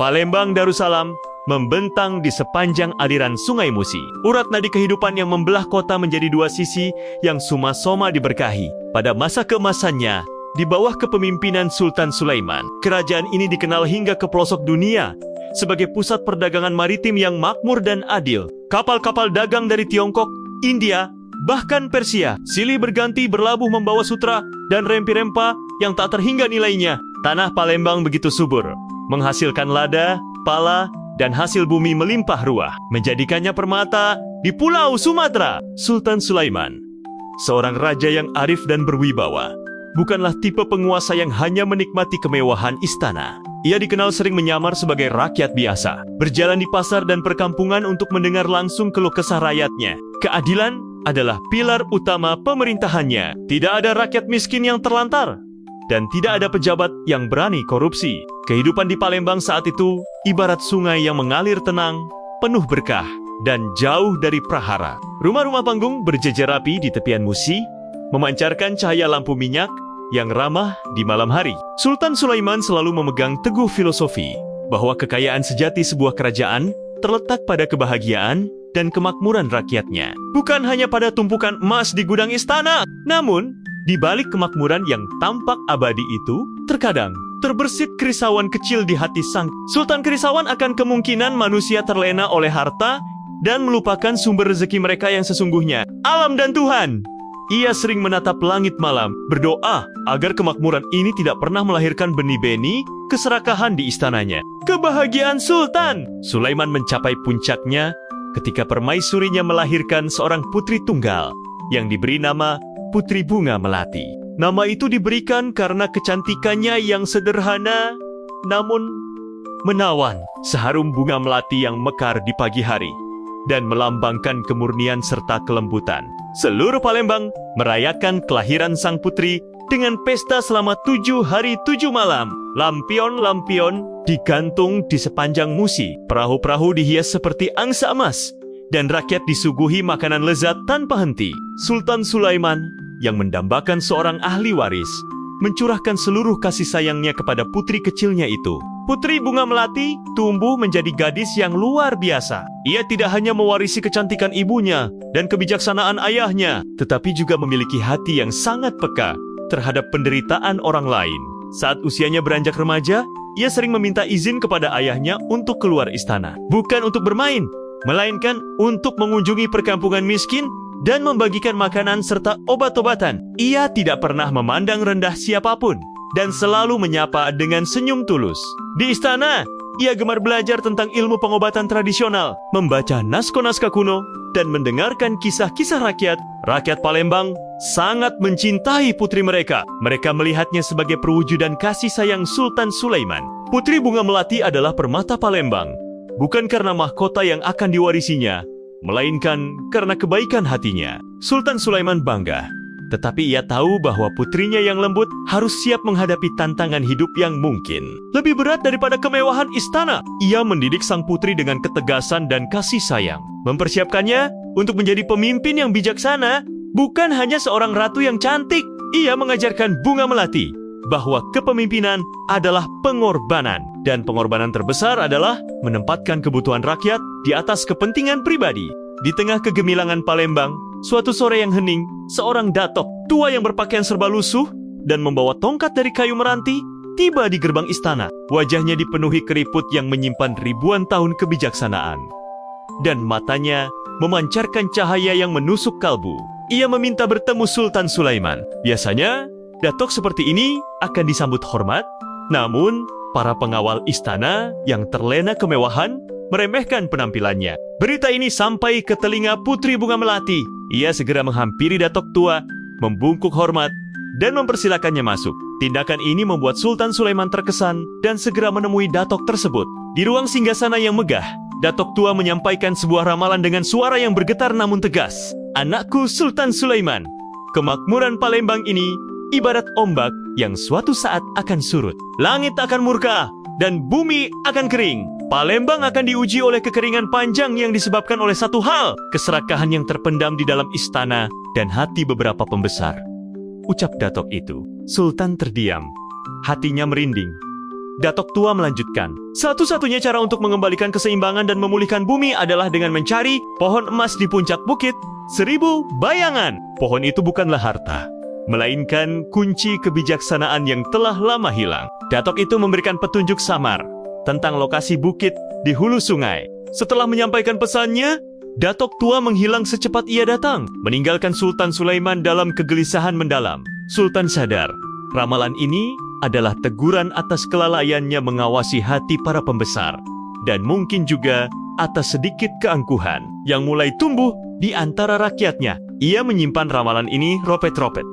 Palembang Darussalam membentang di sepanjang aliran Sungai Musi. Urat nadi kehidupan yang membelah kota menjadi dua sisi yang suma-soma diberkahi. Pada masa keemasannya, di bawah kepemimpinan Sultan Sulaiman, kerajaan ini dikenal hingga ke pelosok dunia sebagai pusat perdagangan maritim yang makmur dan adil. Kapal-kapal dagang dari Tiongkok, India, bahkan Persia, silih berganti berlabuh membawa sutra dan rempi-rempa yang tak terhingga nilainya. Tanah Palembang begitu subur, menghasilkan lada, pala, dan hasil bumi melimpah ruah, menjadikannya permata di Pulau Sumatera. Sultan Sulaiman, seorang raja yang arif dan berwibawa, bukanlah tipe penguasa yang hanya menikmati kemewahan istana. Ia dikenal sering menyamar sebagai rakyat biasa, berjalan di pasar dan perkampungan untuk mendengar langsung keluh kesah rakyatnya. Keadilan adalah pilar utama pemerintahannya. Tidak ada rakyat miskin yang terlantar, dan tidak ada pejabat yang berani korupsi. Kehidupan di Palembang saat itu ibarat sungai yang mengalir tenang, penuh berkah, dan jauh dari prahara. Rumah-rumah panggung berjejer rapi di tepian Musi, memancarkan cahaya lampu minyak yang ramah di malam hari. Sultan Sulaiman selalu memegang teguh filosofi bahwa kekayaan sejati sebuah kerajaan terletak pada kebahagiaan dan kemakmuran rakyatnya. Bukan hanya pada tumpukan emas di gudang istana, namun di balik kemakmuran yang tampak abadi itu, terkadang terbersit kerisauan kecil di hati sang sultan. Kerisauan akan kemungkinan manusia terlena oleh harta dan melupakan sumber rezeki mereka yang sesungguhnya, alam dan Tuhan. Ia sering menatap langit malam, berdoa agar kemakmuran ini tidak pernah melahirkan benih-benih keserakahan di istananya. Kebahagiaan Sultan Sulaiman mencapai puncaknya ketika permaisurinya melahirkan seorang putri tunggal yang diberi nama Putri Bunga Melati. Nama itu diberikan karena kecantikannya yang sederhana namun menawan, seharum bunga melati yang mekar di pagi hari dan melambangkan kemurnian serta kelembutan. Seluruh Palembang merayakan kelahiran sang putri dengan pesta selama 7 hari 7 malam. Lampion-lampion digantung di sepanjang Musi. Perahu-perahu dihias seperti angsa emas, dan rakyat disuguhi makanan lezat tanpa henti. Sultan Sulaiman yang mendambakan seorang ahli waris mencurahkan seluruh kasih sayangnya kepada putri kecilnya itu. Putri Bunga Melati tumbuh menjadi gadis yang luar biasa. Ia tidak hanya mewarisi kecantikan ibunya dan kebijaksanaan ayahnya, tetapi juga memiliki hati yang sangat peka terhadap penderitaan orang lain. Saat usianya beranjak remaja, ia sering meminta izin kepada ayahnya untuk keluar istana. Bukan untuk bermain, melainkan untuk mengunjungi perkampungan miskin dan membagikan makanan serta obat-obatan. Ia tidak pernah memandang rendah siapapun dan selalu menyapa dengan senyum tulus. Di istana, ia gemar belajar tentang ilmu pengobatan tradisional, membaca naskah-naskah kuno, dan mendengarkan kisah-kisah rakyat. Rakyat Palembang sangat mencintai putri mereka. Mereka melihatnya sebagai perwujudan kasih sayang Sultan Sulaiman. Putri Bunga Melati adalah permata Palembang, bukan karena mahkota yang akan diwarisinya, melainkan karena kebaikan hatinya. Sultan Sulaiman bangga, tetapi ia tahu bahwa putrinya yang lembut harus siap menghadapi tantangan hidup yang mungkin lebih berat daripada kemewahan istana. Ia mendidik sang putri dengan ketegasan dan kasih sayang, mempersiapkannya untuk menjadi pemimpin yang bijaksana, bukan hanya seorang ratu yang cantik. Ia mengajarkan Bunga Melati bahwa kepemimpinan adalah pengorbanan, dan pengorbanan terbesar adalah menempatkan kebutuhan rakyat di atas kepentingan pribadi. Di tengah kegemilangan Palembang, suatu sore yang hening, seorang datok tua yang berpakaian serba lusuh dan membawa tongkat dari kayu meranti tiba di gerbang istana. Wajahnya dipenuhi keriput yang menyimpan ribuan tahun kebijaksanaan, dan matanya memancarkan cahaya yang menusuk kalbu. Ia meminta bertemu Sultan Sulaiman. Biasanya, datok seperti ini akan disambut hormat, namun para pengawal istana yang terlena kemewahan meremehkan penampilannya. Berita ini sampai ke telinga Putri Bunga Melati. Ia segera menghampiri datok tua, membungkuk hormat, dan mempersilakannya masuk. Tindakan ini membuat Sultan Sulaiman terkesan dan segera menemui datok tersebut. Di ruang singgasana yang megah, datok tua menyampaikan sebuah ramalan dengan suara yang bergetar namun tegas. Anakku Sultan Sulaiman, kemakmuran Palembang ini ibarat ombak yang suatu saat akan surut. Langit akan murka dan bumi akan kering. Palembang akan diuji oleh kekeringan panjang yang disebabkan oleh satu hal, keserakahan yang terpendam di dalam istana dan hati beberapa pembesar. Ucap datok itu. Sultan terdiam, hatinya merinding. Datok tua melanjutkan, Satu-satunya cara untuk mengembalikan keseimbangan dan memulihkan bumi adalah dengan mencari pohon emas di puncak bukit 1000 bayangan. Pohon itu bukanlah harta, melainkan kunci kebijaksanaan yang telah lama hilang. Datok itu memberikan petunjuk samar tentang lokasi bukit di hulu sungai. Setelah menyampaikan pesannya, Datok tua menghilang secepat ia datang, meninggalkan Sultan Sulaiman dalam kegelisahan mendalam. Sultan sadar, ramalan ini adalah teguran atas kelalaiannya mengawasi hati para pembesar, dan mungkin juga atas sedikit keangkuhan yang mulai tumbuh di antara rakyatnya. Ia menyimpan ramalan ini ropet-ropet.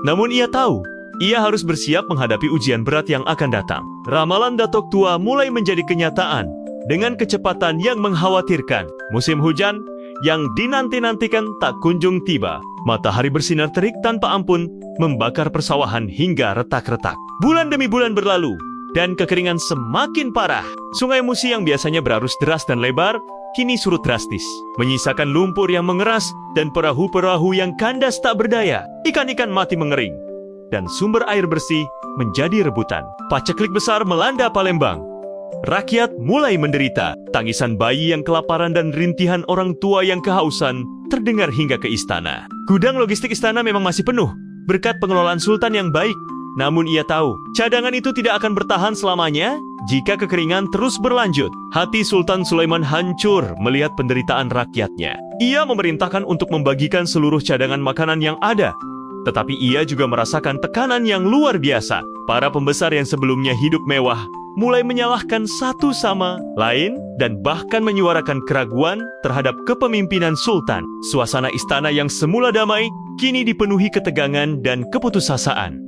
Namun ia tahu, ia harus bersiap menghadapi ujian berat yang akan datang. Ramalan Datok tua mulai menjadi kenyataan dengan kecepatan yang mengkhawatirkan. Musim hujan yang dinanti-nantikan tak kunjung tiba. Matahari bersinar terik tanpa ampun, membakar persawahan hingga retak-retak. Bulan demi bulan berlalu, dan kekeringan semakin parah. Sungai Musi yang biasanya berarus deras dan lebar, kini surut drastis, menyisakan lumpur yang mengeras dan perahu-perahu yang kandas tak berdaya. Ikan-ikan mati mengering, dan sumber air bersih menjadi rebutan. Paceklik besar melanda Palembang. Rakyat mulai menderita. Tangisan bayi yang kelaparan dan rintihan orang tua yang kehausan terdengar hingga ke istana. Gudang logistik istana memang masih penuh berkat pengelolaan Sultan yang baik. Namun ia tahu, cadangan itu tidak akan bertahan selamanya jika kekeringan terus berlanjut. Hati Sultan Sulaiman hancur melihat penderitaan rakyatnya. Ia memerintahkan untuk membagikan seluruh cadangan makanan yang ada. Tetapi ia juga merasakan tekanan yang luar biasa. Para pembesar yang sebelumnya hidup mewah mulai menyalahkan satu sama lain dan bahkan menyuarakan keraguan terhadap kepemimpinan Sultan. Suasana istana yang semula damai kini dipenuhi ketegangan dan keputusasaan.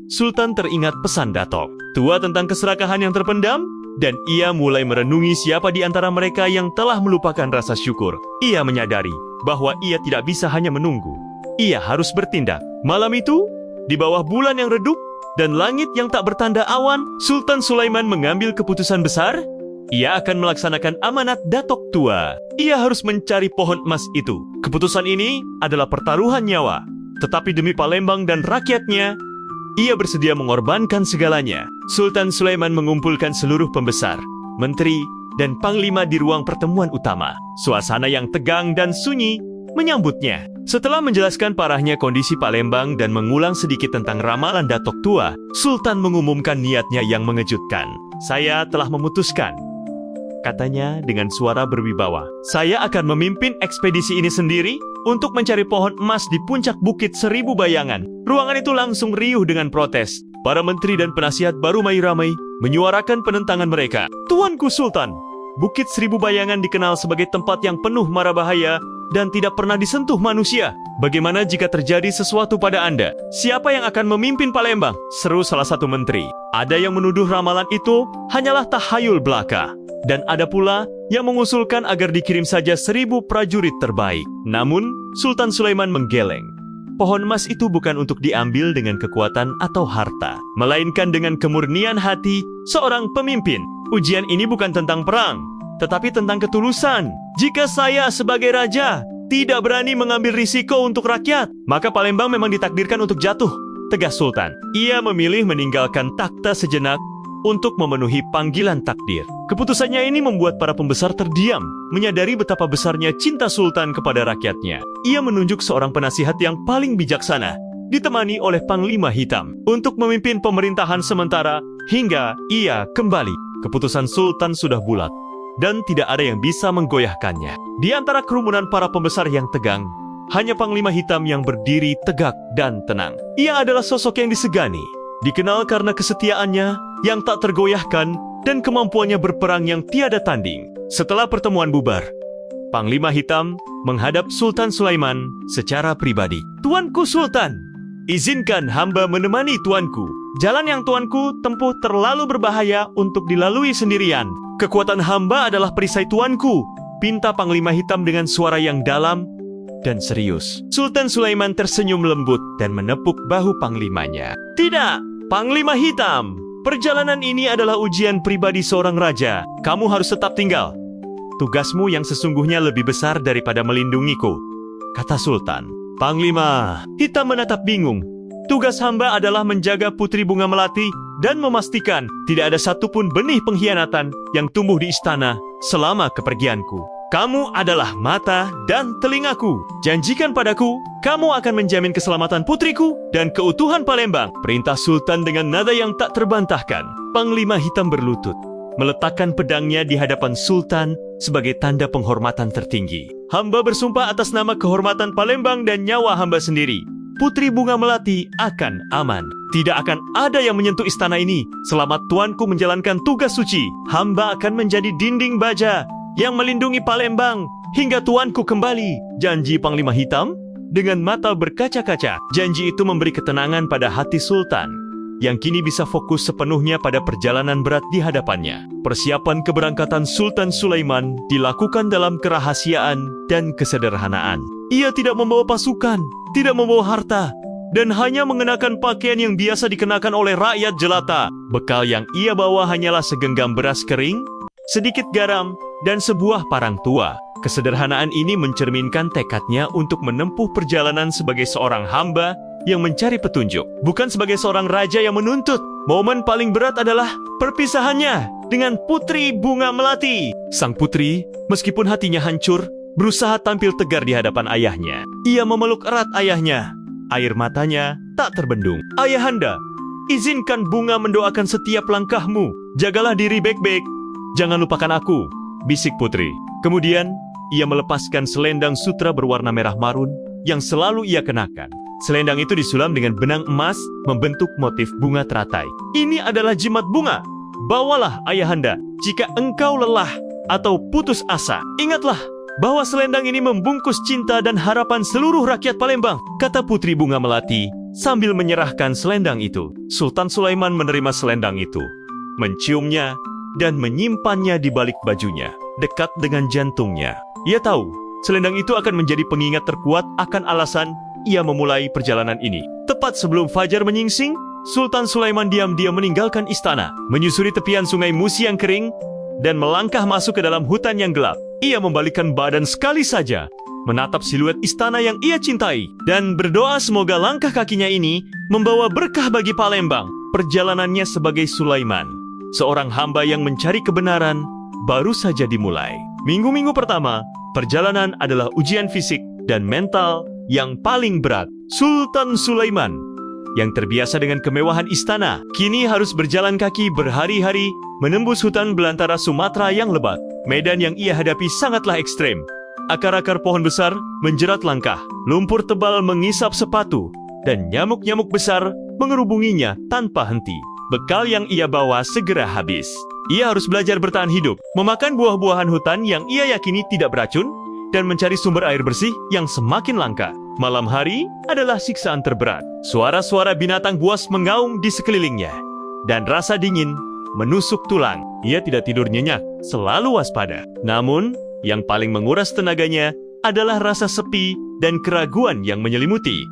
Sultan teringat pesan Datok tua tentang keserakahan yang terpendam, dan ia mulai merenungi siapa di antara mereka yang telah melupakan rasa syukur. Ia menyadari bahwa ia tidak bisa hanya menunggu. Ia harus bertindak. Malam itu, di bawah bulan yang redup dan langit yang tak bertanda awan, Sultan Sulaiman mengambil keputusan besar. Ia akan melaksanakan amanat Datok tua. Ia harus mencari pohon emas itu. Keputusan ini adalah pertaruhan nyawa. Tetapi demi Palembang dan rakyatnya, ia bersedia mengorbankan segalanya. Sultan Sulaiman mengumpulkan seluruh pembesar, menteri, dan panglima di ruang pertemuan utama. Suasana yang tegang dan sunyi menyambutnya. Setelah menjelaskan parahnya kondisi Palembang dan mengulang sedikit tentang ramalan Datok tua, Sultan mengumumkan niatnya yang mengejutkan. "Saya telah memutuskan," katanya dengan suara berwibawa. "Saya akan memimpin ekspedisi ini sendiri untuk mencari pohon emas di puncak bukit 1000 bayangan." Ruangan itu langsung riuh dengan protes. Para menteri dan penasihat baru ramai menyuarakan penentangan mereka. "Tuanku Sultan, Bukit 1000 bayangan dikenal sebagai tempat yang penuh mara bahaya dan tidak pernah disentuh manusia. Bagaimana jika terjadi sesuatu pada Anda? Siapa yang akan memimpin Palembang?" seru salah satu menteri. Ada yang menuduh ramalan itu hanyalah tahayul belaka, dan ada pula yang mengusulkan agar dikirim saja 1000 prajurit terbaik. Namun, Sultan Sulaiman menggeleng. Pohon emas itu bukan untuk diambil dengan kekuatan atau harta, melainkan dengan kemurnian hati seorang pemimpin. Ujian ini bukan tentang perang, tetapi tentang ketulusan. Jika saya sebagai raja tidak berani mengambil risiko untuk rakyat, maka Palembang memang ditakdirkan untuk jatuh, tegas Sultan. Ia memilih meninggalkan takhta sejenak untuk memenuhi panggilan takdir. Keputusannya ini membuat para pembesar terdiam, menyadari betapa besarnya cinta Sultan kepada rakyatnya. Ia menunjuk seorang penasihat yang paling bijaksana, ditemani oleh Panglima Hitam, untuk memimpin pemerintahan sementara hingga ia kembali. Keputusan Sultan sudah bulat, dan tidak ada yang bisa menggoyahkannya. Di antara kerumunan para pembesar yang tegang, hanya Panglima Hitam yang berdiri tegak dan tenang. Ia adalah sosok yang disegani, dikenal karena kesetiaannya yang tak tergoyahkan dan kemampuannya berperang yang tiada tanding. Setelah pertemuan bubar, Panglima Hitam menghadap Sultan Sulaiman secara pribadi. "Tuanku Sultan, izinkan hamba menemani tuanku. Jalan yang tuanku tempuh terlalu berbahaya untuk dilalui sendirian. Kekuatan hamba adalah perisai tuanku," pinta Panglima Hitam dengan suara yang dalam dan serius. Sultan Sulaiman tersenyum lembut dan menepuk bahu panglimanya. "Tidak, Panglima Hitam. Perjalanan ini adalah ujian pribadi seorang raja. Kamu harus tetap tinggal. Tugasmu yang sesungguhnya lebih besar daripada melindungiku," kata Sultan. Panglima Hitam menatap bingung. "Tugas hamba adalah menjaga Putri Bunga Melati dan memastikan tidak ada satupun benih pengkhianatan yang tumbuh di istana selama kepergianku. Kamu adalah mata dan telingaku. Janjikan padaku, kamu akan menjamin keselamatan putriku dan keutuhan Palembang. Perintah Sultan dengan nada yang tak terbantahkan. Panglima Hitam berlutut, meletakkan pedangnya di hadapan Sultan sebagai tanda penghormatan tertinggi. Hamba bersumpah atas nama kehormatan Palembang dan nyawa hamba sendiri. Putri Bunga Melati akan aman. Tidak akan ada yang menyentuh istana ini selama tuanku menjalankan tugas suci. Hamba akan menjadi dinding baja yang melindungi Palembang hingga tuanku kembali. Janji Panglima Hitam dengan mata berkaca-kaca. Janji itu memberi ketenangan pada hati Sultan yang kini bisa fokus sepenuhnya pada perjalanan berat di hadapannya. Persiapan keberangkatan Sultan Sulaiman dilakukan dalam kerahasiaan dan kesederhanaan. Ia tidak membawa pasukan, tidak membawa harta, dan hanya mengenakan pakaian yang biasa dikenakan oleh rakyat jelata. Bekal yang ia bawa hanyalah segenggam beras kering, sedikit garam, dan sebuah parang tua. Kesederhanaan ini mencerminkan tekadnya untuk menempuh perjalanan sebagai seorang hamba yang mencari petunjuk, bukan sebagai seorang raja yang menuntut. Momen paling berat adalah perpisahannya dengan Putri Bunga Melati. Sang putri, meskipun hatinya hancur, berusaha tampil tegar di hadapan ayahnya. Ia memeluk erat ayahnya. Air matanya tak terbendung. Ayahanda, izinkan Bunga mendoakan setiap langkahmu. Jagalah diri baik-baik. Jangan lupakan aku, bisik putri. Kemudian, ia melepaskan selendang sutra berwarna merah marun yang selalu ia kenakan. Selendang itu disulam dengan benang emas membentuk motif bunga teratai. Ini adalah jimat bunga. Bawalah ayahanda jika engkau lelah atau putus asa. Ingatlah bahwa selendang ini membungkus cinta dan harapan seluruh rakyat Palembang, kata Putri Bunga Melati sambil menyerahkan selendang itu. Sultan Sulaiman menerima selendang itu, menciumnya, dan menyimpannya di balik bajunya, dekat dengan jantungnya. Ia tahu, selendang itu akan menjadi pengingat terkuat akan alasan ia memulai perjalanan ini. Tepat sebelum fajar menyingsing, Sultan Sulaiman diam-diam meninggalkan istana, menyusuri tepian sungai Musi yang kering, dan melangkah masuk ke dalam hutan yang gelap. Ia membalikkan badan sekali saja, menatap siluet istana yang ia cintai, dan berdoa semoga langkah kakinya ini membawa berkah bagi Palembang. Perjalanannya sebagai Sulaiman, seorang hamba yang mencari kebenaran, baru saja dimulai. Minggu-minggu pertama, perjalanan adalah ujian fisik dan mental yang paling berat. Sultan Sulaiman, yang terbiasa dengan kemewahan istana, kini harus berjalan kaki berhari-hari menembus hutan belantara Sumatera yang lebat. Medan yang ia hadapi sangatlah ekstrem. Akar-akar pohon besar menjerat langkah, lumpur tebal mengisap sepatu, dan nyamuk-nyamuk besar mengerubunginya tanpa henti. Bekal yang ia bawa segera habis. Ia harus belajar bertahan hidup, memakan buah-buahan hutan yang ia yakini tidak beracun, dan mencari sumber air bersih yang semakin langka. Malam hari adalah siksaan terberat. Suara-suara binatang buas mengaum di sekelilingnya, dan rasa dingin menusuk tulang. Ia tidak tidur nyenyak, selalu waspada. Namun, yang paling menguras tenaganya adalah rasa sepi dan keraguan yang menyelimuti.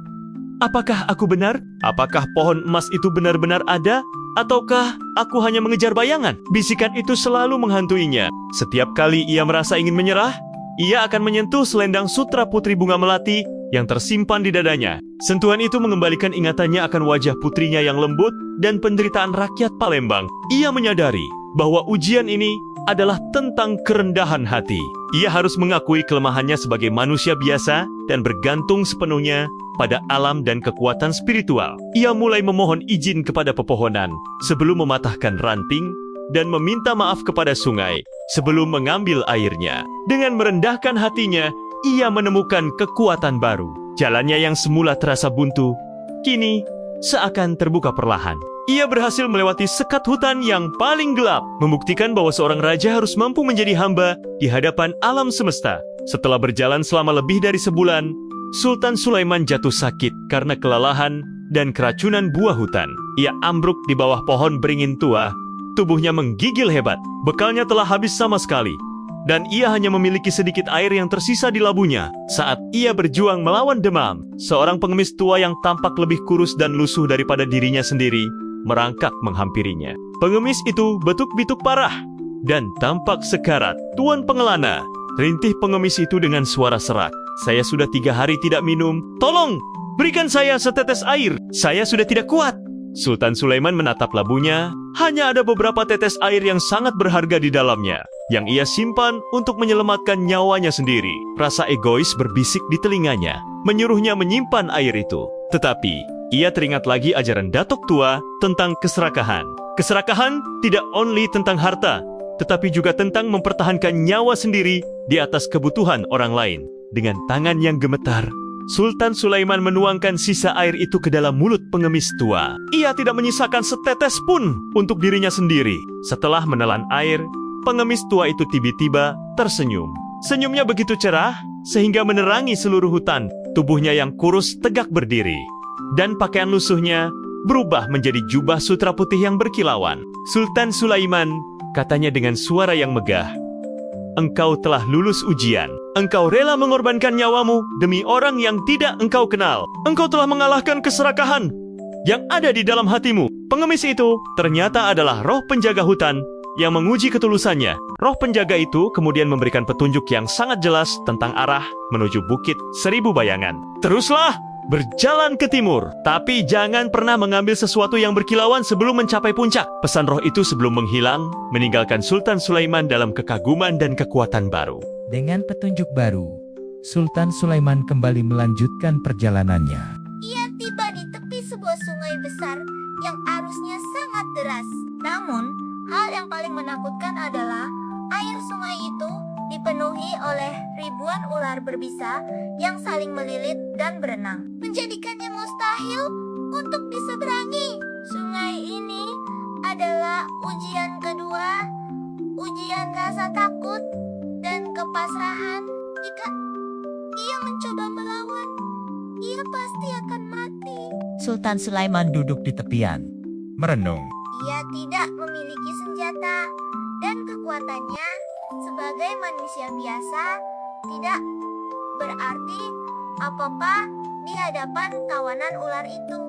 Apakah aku benar? Apakah pohon emas itu benar-benar ada? Ataukah aku hanya mengejar bayangan? Bisikan itu selalu menghantuinya. Setiap kali ia merasa ingin menyerah, ia akan menyentuh selendang sutra Putri Bunga Melati yang tersimpan di dadanya. Sentuhan itu mengembalikan ingatannya akan wajah putrinya yang lembut dan penderitaan rakyat Palembang. Ia menyadari bahwa ujian ini adalah tentang kerendahan hati. Ia harus mengakui kelemahannya sebagai manusia biasa dan bergantung sepenuhnya pada alam dan kekuatan spiritual. Ia mulai memohon izin kepada pepohonan sebelum mematahkan ranting dan meminta maaf kepada sungai sebelum mengambil airnya. Dengan merendahkan hatinya, ia menemukan kekuatan baru. Jalannya yang semula terasa buntu, kini seakan terbuka perlahan. Ia berhasil melewati sekat hutan yang paling gelap, membuktikan bahwa seorang raja harus mampu menjadi hamba di hadapan alam semesta. Setelah berjalan selama lebih dari sebulan, Sultan Sulaiman jatuh sakit karena kelelahan dan keracunan buah hutan. Ia ambruk di bawah pohon beringin tua, tubuhnya menggigil hebat. Bekalnya telah habis sama sekali, dan ia hanya memiliki sedikit air yang tersisa di labunya saat ia berjuang melawan demam. Seorang pengemis tua yang tampak lebih kurus dan lusuh daripada dirinya sendiri merangkak menghampirinya. Pengemis itu betuk-bituk parah dan tampak sekarat. "Tuan Pengelana," rintih pengemis itu dengan suara serak, "saya sudah 3 hari tidak minum. Tolong, berikan saya setetes air. Saya sudah tidak kuat." Sultan Sulaiman menatap labunya. Hanya ada beberapa tetes air yang sangat berharga di dalamnya, yang ia simpan untuk menyelamatkan nyawanya sendiri. Rasa egois berbisik di telinganya, menyuruhnya menyimpan air itu. Tetapi, ia teringat lagi ajaran Datuk Tua tentang keserakahan. Keserakahan tidak only tentang harta, tetapi juga tentang mempertahankan nyawa sendiri di atas kebutuhan orang lain. Dengan tangan yang gemetar, Sultan Sulaiman menuangkan sisa air itu ke dalam mulut pengemis tua. Ia tidak menyisakan setetes pun untuk dirinya sendiri. Setelah menelan air, pengemis tua itu tiba-tiba tersenyum. Senyumnya begitu cerah sehingga menerangi seluruh hutan. Tubuhnya yang kurus tegak berdiri, dan pakaian lusuhnya berubah menjadi jubah sutra putih yang berkilauan. Sultan Sulaiman, katanya dengan suara yang megah, "Engkau telah lulus ujian. Engkau rela mengorbankan nyawamu demi orang yang tidak engkau kenal. Engkau telah mengalahkan keserakahan yang ada di dalam hatimu." Pengemis itu ternyata adalah roh penjaga hutan yang menguji ketulusannya. Roh penjaga itu kemudian memberikan petunjuk yang sangat jelas tentang arah menuju Bukit Seribu Bayangan. "Teruslah, berjalan ke timur, tapi jangan pernah mengambil sesuatu yang berkilauan sebelum mencapai puncak." Pesan roh itu sebelum menghilang, meninggalkan Sultan Sulaiman dalam kekaguman dan kekuatan baru. Dengan petunjuk baru, Sultan Sulaiman kembali melanjutkan perjalanannya. Ia tiba di tepi sebuah sungai besar yang arusnya sangat deras. Namun, hal yang paling menakutkan adalah air sungai itu dipenuhi oleh ribuan ular berbisa yang saling melilit dan berenang, menjadikannya mustahil untuk diseberangi. Sungai ini adalah ujian kedua, ujian rasa takut dan kepasrahan. Jika ia mencoba melawan, ia pasti akan mati. Sultan Sulaiman duduk di tepian, merenung. Ia tidak memiliki senjata, dan kekuatannya sebagai manusia biasa tidak berarti apa-apa di hadapan kawanan ular itu.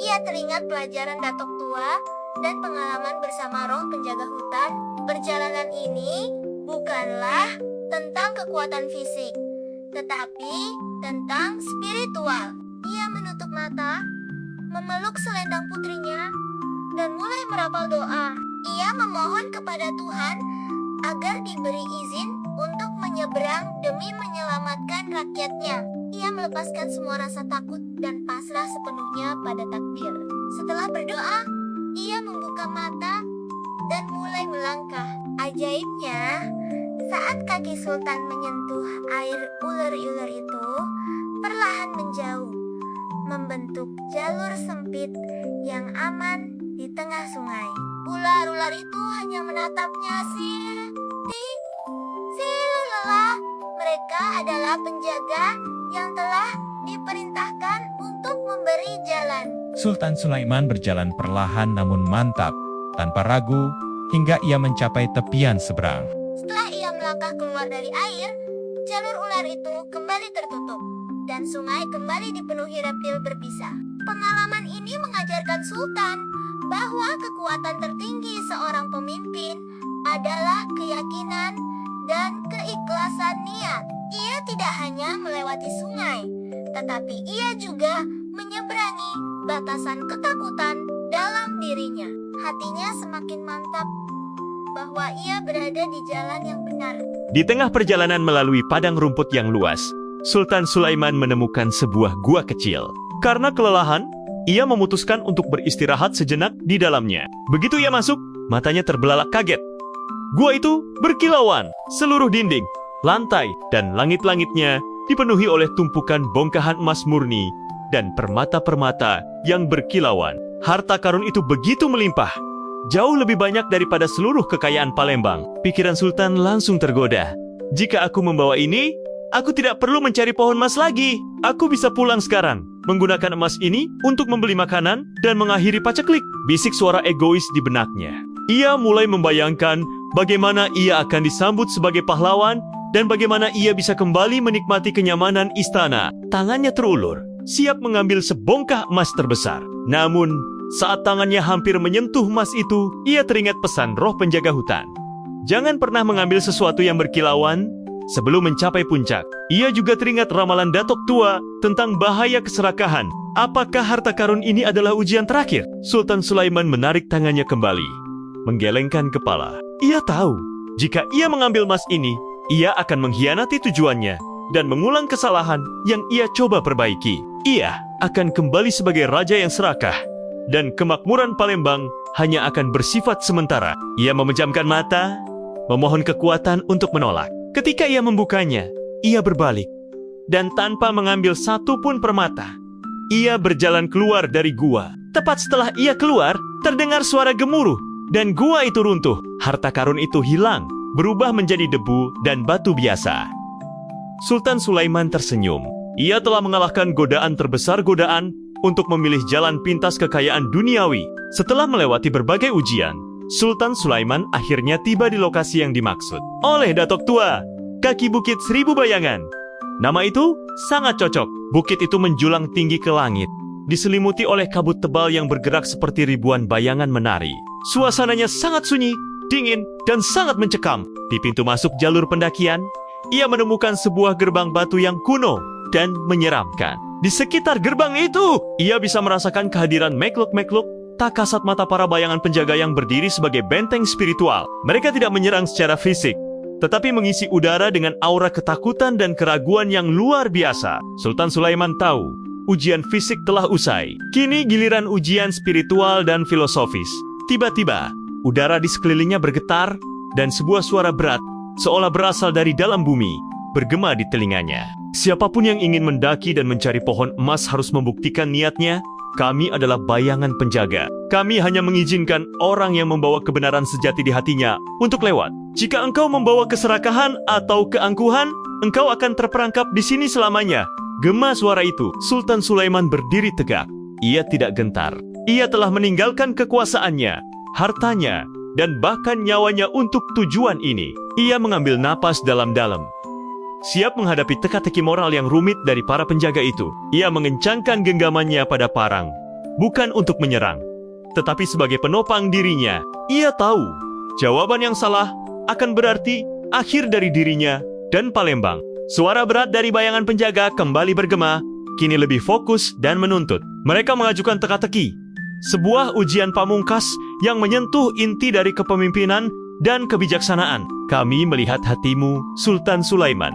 Ia teringat pelajaran Datuk Tua dan pengalaman bersama roh penjaga hutan. Perjalanan ini bukanlah tentang kekuatan fisik, tetapi tentang spiritual. Ia menutup mata, memeluk selendang putrinya, dan mulai merapal doa. Ia memohon kepada Tuhan agar diberi izin untuk menyeberang demi menyelamatkan rakyatnya. Ia melepaskan semua rasa takut dan pasrah sepenuhnya pada takdir. Setelah berdoa, ia membuka mata dan mulai melangkah. Ajaibnya, saat kaki Sultan menyentuh air, ular-ular itu perlahan menjauh, membentuk jalur sempit yang aman di tengah sungai. Ular-ular itu hanya menatapnya lelah. Mereka adalah penjaga yang telah diperintahkan untuk memberi jalan. Sultan Sulaiman berjalan perlahan namun mantap, tanpa ragu, hingga ia mencapai tepian seberang. Setelah ia melangkah keluar dari air, jalur ular itu kembali tertutup, dan sungai kembali dipenuhi reptil berbisa. Pengalaman ini mengajarkan Sultan bahwa kekuatan tertinggi seorang pemimpin adalah keyakinan dan keikhlasan niat. Ia tidak hanya melewati sungai, tetapi ia juga menyeberangi batasan ketakutan dalam dirinya. Hatinya semakin mantap bahwa ia berada di jalan yang benar. Di tengah perjalanan melalui padang rumput yang luas, Sultan Sulaiman menemukan sebuah gua kecil. Karena kelelahan, ia memutuskan untuk beristirahat sejenak di dalamnya. Begitu ia masuk, matanya terbelalak kaget. Gua itu berkilauan. Seluruh dinding, lantai, dan langit-langitnya dipenuhi oleh tumpukan bongkahan emas murni dan permata-permata yang berkilauan. Harta karun itu begitu melimpah, jauh lebih banyak daripada seluruh kekayaan Palembang. Pikiran Sultan langsung tergoda. Jika aku membawa ini, aku tidak perlu mencari pohon emas lagi. Aku bisa pulang sekarang, menggunakan emas ini untuk membeli makanan dan mengakhiri paceklik. Bisik suara egois di benaknya. Ia mulai membayangkan bagaimana ia akan disambut sebagai pahlawan dan bagaimana ia bisa kembali menikmati kenyamanan istana. Tangannya terulur, siap mengambil sebongkah emas terbesar. Namun, saat tangannya hampir menyentuh emas itu, ia teringat pesan roh penjaga hutan. Jangan pernah mengambil sesuatu yang berkilauan Sebelum mencapai puncak, ia juga teringat ramalan Datuk Tua tentang bahaya keserakahan. Apakah harta karun ini adalah ujian terakhir? Sultan Sulaiman menarik tangannya kembali, menggelengkan kepala. Ia tahu, jika ia mengambil emas ini, ia akan mengkhianati tujuannya dan mengulang kesalahan yang ia coba perbaiki. Ia akan kembali sebagai raja yang serakah, dan kemakmuran Palembang hanya akan bersifat sementara. Ia memejamkan mata, memohon kekuatan untuk menolak. Ketika ia membukanya, ia berbalik, dan tanpa mengambil satu pun permata, ia berjalan keluar dari gua. Tepat setelah ia keluar, terdengar suara gemuruh, dan gua itu runtuh. Harta karun itu hilang, berubah menjadi debu dan batu biasa. Sultan Sulaiman tersenyum. Ia telah mengalahkan godaan terbesar godaan untuk memilih jalan pintas kekayaan duniawi. Setelah melewati berbagai ujian, Sultan Sulaiman akhirnya tiba di lokasi yang dimaksud oleh Datuk Tua, kaki Bukit Seribu Bayangan. Nama itu sangat cocok. Bukit itu menjulang tinggi ke langit, diselimuti oleh kabut tebal yang bergerak seperti ribuan bayangan menari. Suasananya sangat sunyi, dingin, dan sangat mencekam. Di pintu masuk jalur pendakian, ia menemukan sebuah gerbang batu yang kuno dan menyeramkan. Di sekitar gerbang itu, ia bisa merasakan kehadiran makhluk-makhluk tak kasat mata para bayangan penjaga yang berdiri sebagai benteng spiritual. Mereka tidak menyerang secara fisik, tetapi mengisi udara dengan aura ketakutan dan keraguan yang luar biasa. Sultan Sulaiman tahu, ujian fisik telah usai. Kini giliran ujian spiritual dan filosofis. Tiba-tiba, udara di sekelilingnya bergetar, dan sebuah suara berat, seolah berasal dari dalam bumi, bergema di telinganya. Siapapun yang ingin mendaki dan mencari pohon emas harus membuktikan niatnya. Kami adalah bayangan penjaga. Kami hanya mengizinkan orang yang membawa kebenaran sejati di hatinya untuk lewat. Jika engkau membawa keserakahan atau keangkuhan, engkau akan terperangkap di sini selamanya. Gema suara itu. Sultan Sulaiman berdiri tegak. Ia tidak gentar. Ia telah meninggalkan kekuasaannya, hartanya, dan bahkan nyawanya untuk tujuan ini. Ia mengambil napas dalam-dalam, siap menghadapi teka-teki moral yang rumit dari para penjaga itu. Ia mengencangkan genggamannya pada parang, bukan untuk menyerang, tetapi sebagai penopang dirinya. Ia tahu, jawaban yang salah akan berarti akhir dari dirinya dan Palembang. Suara berat dari bayangan penjaga kembali bergema, kini lebih fokus dan menuntut. Mereka mengajukan teka-teki, sebuah ujian pamungkas yang menyentuh inti dari kepemimpinan dan kebijaksanaan. Kami melihat hatimu, Sultan Sulaiman.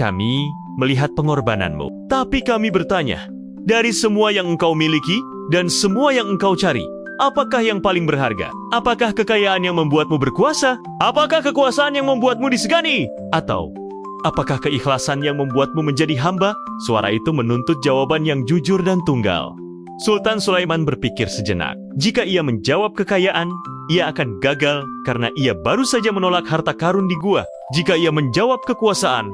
Kami melihat pengorbananmu. Tapi kami bertanya, dari semua yang engkau miliki dan semua yang engkau cari, apakah yang paling berharga? Apakah kekayaan yang membuatmu berkuasa? Apakah kekuasaan yang membuatmu disegani? Atau apakah keikhlasan yang membuatmu menjadi hamba? Suara itu menuntut jawaban yang jujur dan tunggal. Sultan Sulaiman berpikir sejenak. Jika ia menjawab kekayaan, ia akan gagal karena ia baru saja menolak harta karun di gua. Jika ia menjawab kekuasaan,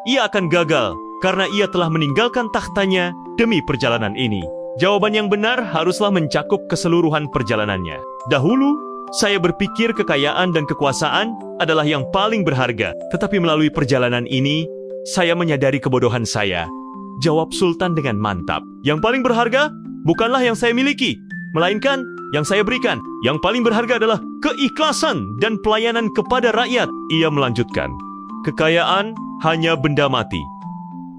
ia akan gagal karena ia telah meninggalkan tahtanya demi perjalanan ini. Jawaban yang benar haruslah mencakup keseluruhan perjalanannya. Dahulu, saya berpikir kekayaan dan kekuasaan adalah yang paling berharga. Tetapi melalui perjalanan ini, saya menyadari kebodohan saya. Jawab Sultan dengan mantap. Yang paling berharga bukanlah yang saya miliki, melainkan yang saya berikan. Yang paling berharga adalah keikhlasan dan pelayanan kepada rakyat. Ia melanjutkan, kekayaan hanya benda mati,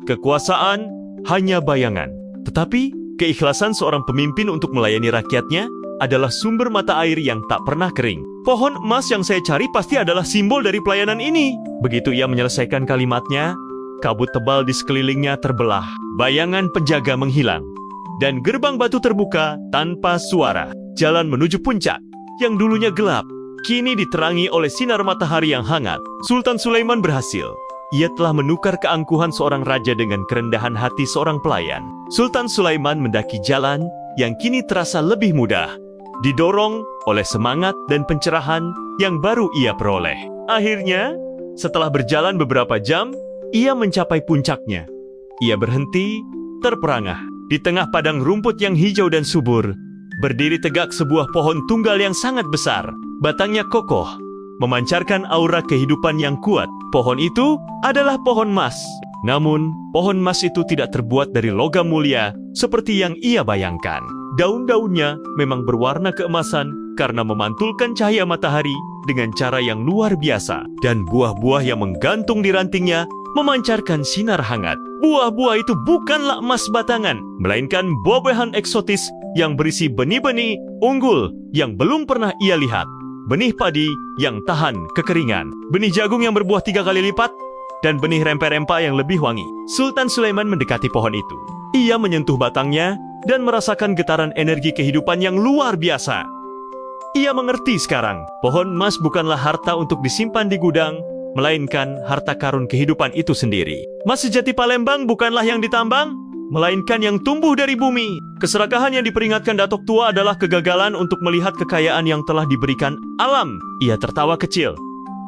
kekuasaan hanya bayangan. Tetapi keikhlasan seorang pemimpin untuk melayani rakyatnya adalah sumber mata air yang tak pernah kering. Pohon emas yang saya cari pasti adalah simbol dari pelayanan ini. Begitu ia menyelesaikan kalimatnya, kabut tebal di sekelilingnya terbelah, bayangan penjaga menghilang, dan gerbang batu terbuka tanpa suara. Jalan menuju puncak yang dulunya gelap, kini diterangi oleh sinar matahari yang hangat. Sultan Sulaiman berhasil. Ia telah menukar keangkuhan seorang raja dengan kerendahan hati seorang pelayan. Sultan Sulaiman mendaki jalan yang kini terasa lebih mudah, didorong oleh semangat dan pencerahan yang baru ia peroleh. Akhirnya, setelah berjalan beberapa jam, ia mencapai puncaknya. Ia berhenti, terperangah. Di tengah padang rumput yang hijau dan subur, berdiri tegak sebuah pohon tunggal yang sangat besar. Batangnya kokoh, memancarkan aura kehidupan yang kuat. Pohon itu adalah pohon emas. Namun, pohon emas itu tidak terbuat dari logam mulia seperti yang ia bayangkan. Daun-daunnya memang berwarna keemasan karena memantulkan cahaya matahari dengan cara yang luar biasa, dan buah-buah yang menggantung di rantingnya memancarkan sinar hangat. Buah-buah itu bukanlah emas batangan, melainkan buah-buahan eksotis yang berisi benih-benih unggul yang belum pernah ia lihat. Benih padi yang tahan kekeringan, benih jagung yang berbuah 3 kali lipat, dan benih rempah-rempah yang lebih wangi. Sultan Sulaiman mendekati pohon itu. Ia menyentuh batangnya dan merasakan getaran energi kehidupan yang luar biasa. Ia mengerti sekarang, pohon emas bukanlah harta untuk disimpan di gudang, melainkan harta karun kehidupan itu sendiri. Emas sejati Palembang bukanlah yang ditambang, melainkan yang tumbuh dari bumi. Keserakahan yang diperingatkan Datuk Tua adalah kegagalan untuk melihat kekayaan yang telah diberikan alam. Ia tertawa kecil,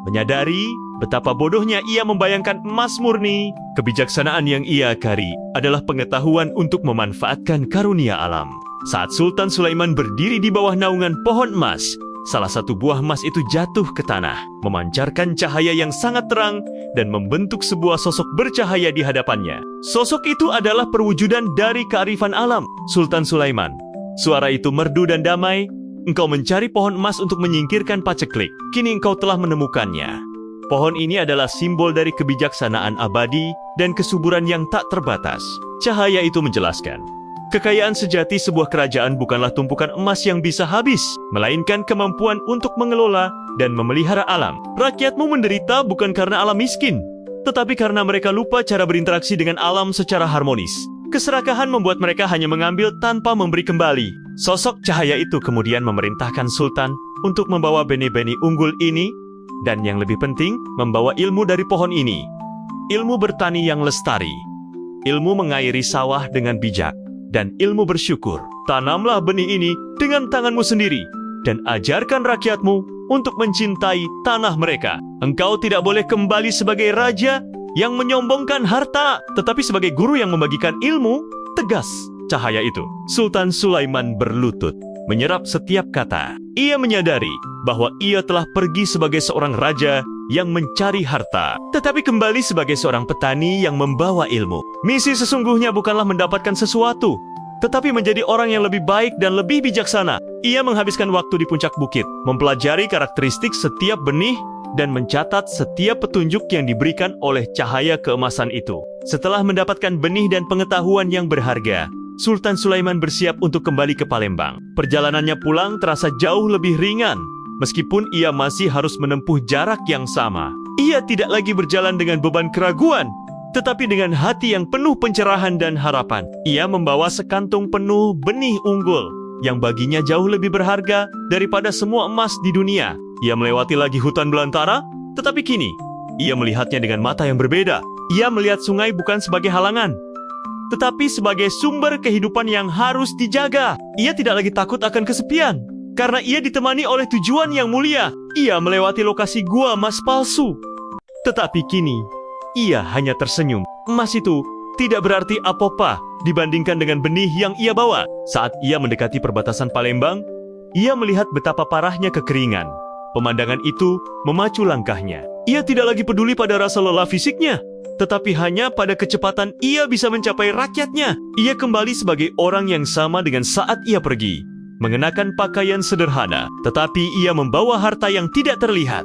menyadari betapa bodohnya ia membayangkan emas murni. Kebijaksanaan yang ia kari adalah pengetahuan untuk memanfaatkan karunia alam. Saat Sultan Sulaiman berdiri di bawah naungan pohon emas, salah satu buah emas itu jatuh ke tanah, memancarkan cahaya yang sangat terang dan membentuk sebuah sosok bercahaya di hadapannya. Sosok itu adalah perwujudan dari kearifan alam. Sultan Sulaiman, suara itu merdu dan damai. Engkau mencari pohon emas untuk menyingkirkan paceklik. Kini engkau telah menemukannya. Pohon ini adalah simbol dari kebijaksanaan abadi dan kesuburan yang tak terbatas. Cahaya itu menjelaskan, kekayaan sejati sebuah kerajaan bukanlah tumpukan emas yang bisa habis, melainkan kemampuan untuk mengelola dan memelihara alam. Rakyatmu menderita bukan karena alam miskin, tetapi karena mereka lupa cara berinteraksi dengan alam secara harmonis. Keserakahan membuat mereka hanya mengambil tanpa memberi kembali. Sosok cahaya itu kemudian memerintahkan Sultan untuk membawa benih-benih unggul ini, dan yang lebih penting, membawa ilmu dari pohon ini. Ilmu bertani yang lestari, ilmu mengairi sawah dengan bijak, dan ilmu bersyukur. Tanamlah benih ini dengan tanganmu sendiri, dan ajarkan rakyatmu untuk mencintai tanah mereka. Engkau tidak boleh kembali sebagai raja yang menyombongkan harta, tetapi sebagai guru yang membagikan ilmu. Tegas cahaya itu. Sultan Sulaiman berlutut, menyerap setiap kata. Ia menyadari bahwa ia telah pergi sebagai seorang raja yang mencari harta, tetapi kembali sebagai seorang petani yang membawa ilmu. Misi sesungguhnya bukanlah mendapatkan sesuatu, tetapi menjadi orang yang lebih baik dan lebih bijaksana. Ia menghabiskan waktu di puncak bukit, mempelajari karakteristik setiap benih dan mencatat setiap petunjuk yang diberikan oleh cahaya keemasan itu. Setelah mendapatkan benih dan pengetahuan yang berharga, Sultan Sulaiman bersiap untuk kembali ke Palembang. Perjalanannya pulang terasa jauh lebih ringan, meskipun ia masih harus menempuh jarak yang sama. Ia tidak lagi berjalan dengan beban keraguan, tetapi dengan hati yang penuh pencerahan dan harapan. Ia membawa sekantung penuh benih unggul, yang baginya jauh lebih berharga daripada semua emas di dunia. Ia melewati lagi hutan belantara, tetapi kini ia melihatnya dengan mata yang berbeda. Ia melihat sungai bukan sebagai halangan, tetapi sebagai sumber kehidupan yang harus dijaga. Ia tidak lagi takut akan kesepian, karena ia ditemani oleh tujuan yang mulia. Ia melewati lokasi gua emas palsu, tetapi kini ia hanya tersenyum. Emas itu tidak berarti apa-apa dibandingkan dengan benih yang ia bawa. Saat ia mendekati perbatasan Palembang, ia melihat betapa parahnya kekeringan. Pemandangan itu memacu langkahnya. Ia tidak lagi peduli pada rasa lelah fisiknya, tetapi hanya pada kecepatan ia bisa mencapai rakyatnya. Ia kembali sebagai orang yang sama dengan saat ia pergi, mengenakan pakaian sederhana, tetapi ia membawa harta yang tidak terlihat,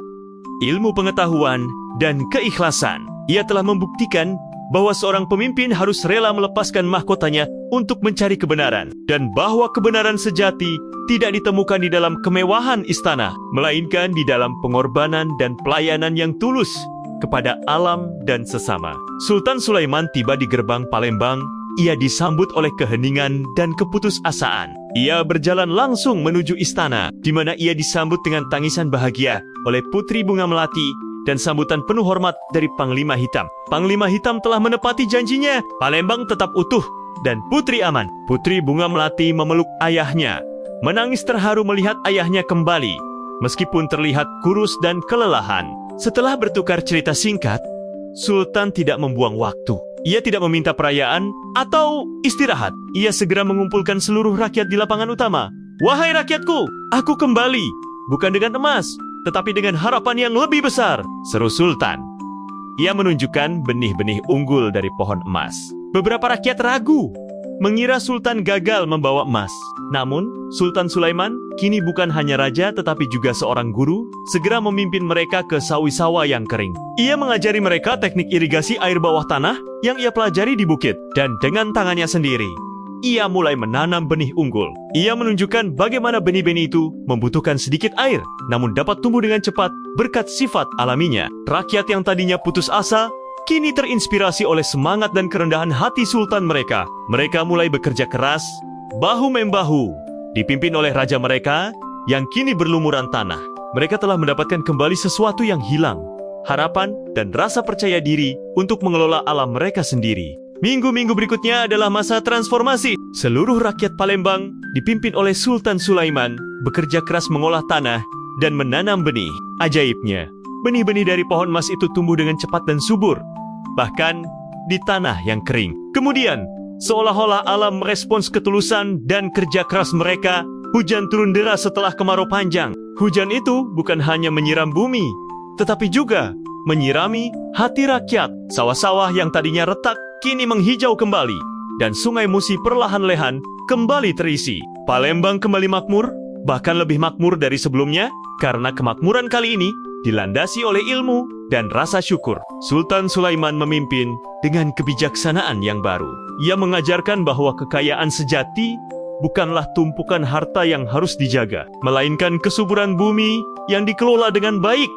ilmu pengetahuan dan keikhlasan. Ia telah membuktikan bahwa seorang pemimpin harus rela melepaskan mahkotanya untuk mencari kebenaran, dan bahwa kebenaran sejati tidak ditemukan di dalam kemewahan istana, melainkan di dalam pengorbanan dan pelayanan yang tulus kepada alam dan sesama. Sultan Sulaiman tiba di gerbang Palembang. Ia disambut oleh keheningan dan keputusasaan. Ia berjalan langsung menuju istana, di mana ia disambut dengan tangisan bahagia oleh Putri Bunga Melati dan sambutan penuh hormat dari Panglima Hitam. Panglima Hitam telah menepati janjinya. Palembang tetap utuh dan putri aman. Putri Bunga Melati memeluk ayahnya, menangis terharu melihat ayahnya kembali, meskipun terlihat kurus dan kelelahan. Setelah bertukar cerita singkat, Sultan tidak membuang waktu. Ia tidak meminta perayaan atau istirahat. Ia segera mengumpulkan seluruh rakyat di lapangan utama. "Wahai rakyatku, aku kembali, bukan dengan emas, tetapi dengan harapan yang lebih besar," seru Sultan. Ia menunjukkan benih-benih unggul dari pohon emas. Beberapa rakyat ragu. mengira Sultan gagal membawa emas. Namun, Sultan Sulaiman kini bukan hanya raja tetapi juga seorang guru, segera memimpin mereka ke sawi-sawa yang kering. Ia mengajari mereka teknik irigasi air bawah tanah yang ia pelajari di bukit, dan dengan tangannya sendiri, ia mulai menanam benih unggul. Ia menunjukkan bagaimana benih-benih itu membutuhkan sedikit air, namun dapat tumbuh dengan cepat berkat sifat alaminya. Rakyat yang tadinya putus asa, kini terinspirasi oleh semangat dan kerendahan hati sultan mereka. Mereka mulai bekerja keras, bahu-membahu, dipimpin oleh raja mereka yang kini berlumuran tanah. Mereka telah mendapatkan kembali sesuatu yang hilang, harapan dan rasa percaya diri untuk mengelola alam mereka sendiri. Minggu-minggu berikutnya adalah masa transformasi. Seluruh rakyat Palembang dipimpin oleh Sultan Sulaiman bekerja keras mengolah tanah dan menanam benih. Ajaibnya, benih-benih dari pohon emas itu tumbuh dengan cepat dan subur, bahkan di tanah yang kering. Kemudian, seolah-olah alam merespons ketulusan dan kerja keras mereka, hujan turun deras setelah kemarau panjang. Hujan itu bukan hanya menyiram bumi, tetapi juga menyirami hati rakyat. Sawah-sawah yang tadinya retak kini menghijau kembali, dan Sungai Musi perlahan-lahan kembali terisi. Palembang kembali makmur, bahkan lebih makmur dari sebelumnya, karena kemakmuran kali ini dilandasi oleh ilmu dan rasa syukur. Sultan Sulaiman memimpin dengan kebijaksanaan yang baru. Ia mengajarkan bahwa kekayaan sejati bukanlah tumpukan harta yang harus dijaga, melainkan kesuburan bumi yang dikelola dengan baik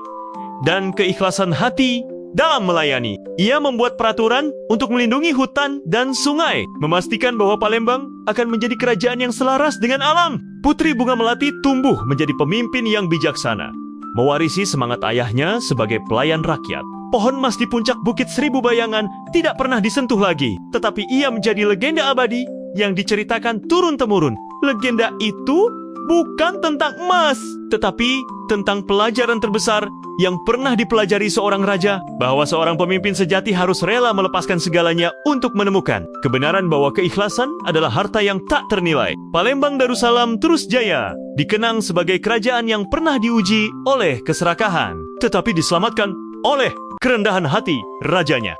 dan keikhlasan hati dalam melayani. Ia membuat peraturan untuk melindungi hutan dan sungai, memastikan bahwa Palembang akan menjadi kerajaan yang selaras dengan alam. Putri Bunga Melati tumbuh menjadi pemimpin yang bijaksana, mewarisi semangat ayahnya sebagai pelayan rakyat. Pohon emas di puncak Bukit Seribu Bayangan tidak pernah disentuh lagi, tetapi ia menjadi legenda abadi yang diceritakan turun-temurun. Legenda itu bukan tentang emas, tetapi tentang pelajaran terbesar yang pernah dipelajari seorang raja, bahwa seorang pemimpin sejati harus rela melepaskan segalanya untuk menemukan kebenaran bahwa keikhlasan adalah harta yang tak ternilai. Palembang Darussalam terus jaya, dikenang sebagai kerajaan yang pernah diuji oleh keserakahan, tetapi diselamatkan oleh kerendahan hati rajanya.